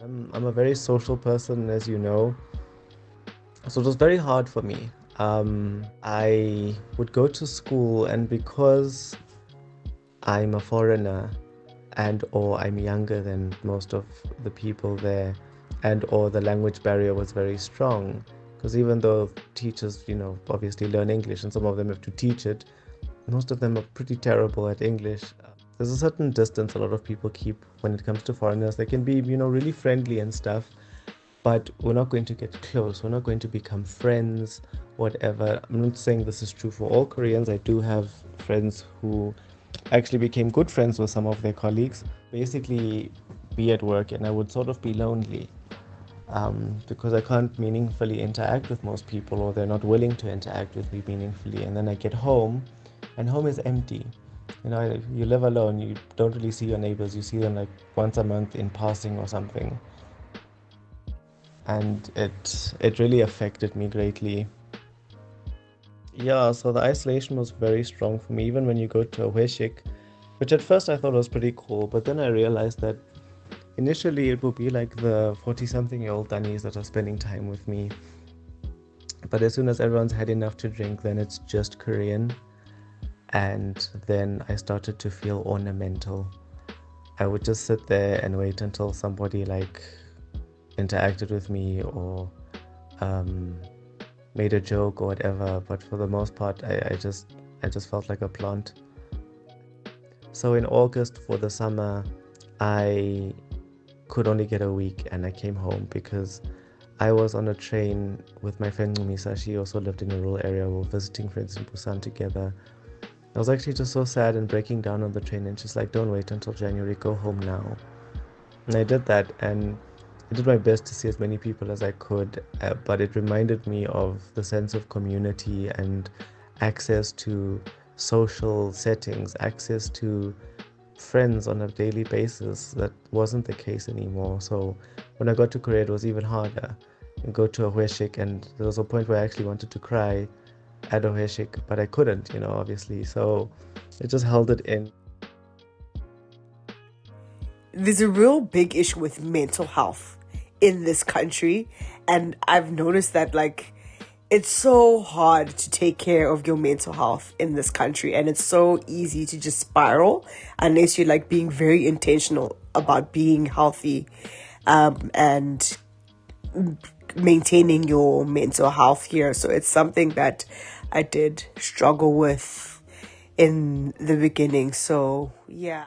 I'm a very social person, as you know, so it was very hard for me. I would go to school, and because I'm a foreigner and or I'm younger than most of the people there, and or the language barrier was very strong, because even though teachers, obviously learn English and some of them have to teach it, most of them are pretty terrible at English. There's a certain distance a lot of people keep when it comes to foreigners. They can be, really friendly and stuff, but we're not going to get close. We're not going to become friends, whatever. I'm not saying this is true for all Koreans. I do have friends who actually became good friends with some of their colleagues. Basically, be at work, and I would sort of be lonely because I can't meaningfully interact with most people, or they're not willing to interact with me meaningfully. And then I get home, and home is empty. You live alone, you don't really see your neighbors, you see them like once a month in passing or something. And it really affected me greatly. Yeah, so the isolation was very strong for me, even when you go to a weshik, which at first I thought was pretty cool, but then I realized that initially it will be like the 40 something year old Danis that are spending time with me. But as soon as everyone's had enough to drink, then it's just Korean. And then I started to feel ornamental. I would just sit there and wait until somebody like interacted with me or um, made a joke or whatever. But for the most part, I just felt like a plant. So in August for the summer, I could only get a week, and I came home because I was on a train with my friend Misa. She also lived in a rural area. We were visiting friends in Busan together. I was actually just so sad and breaking down on the train, and she's like, "Don't wait until January, go home now." And I did that, and I did my best to see as many people as I could, but it reminded me of the sense of community and access to social settings, access to friends on a daily basis. That wasn't the case anymore. So when I got to Korea, it was even harder. I go to a hueshik, and there was a point where I actually wanted to cry at a hueshik, but I couldn't, obviously. So I just held it in. There's a real big issue with mental health in this country, and I've noticed that it's so hard to take care of your mental health in this country, and it's so easy to just spiral unless you're being very intentional about being healthy, and maintaining your mental health here. So it's something that I did struggle with in the beginning. So yeah.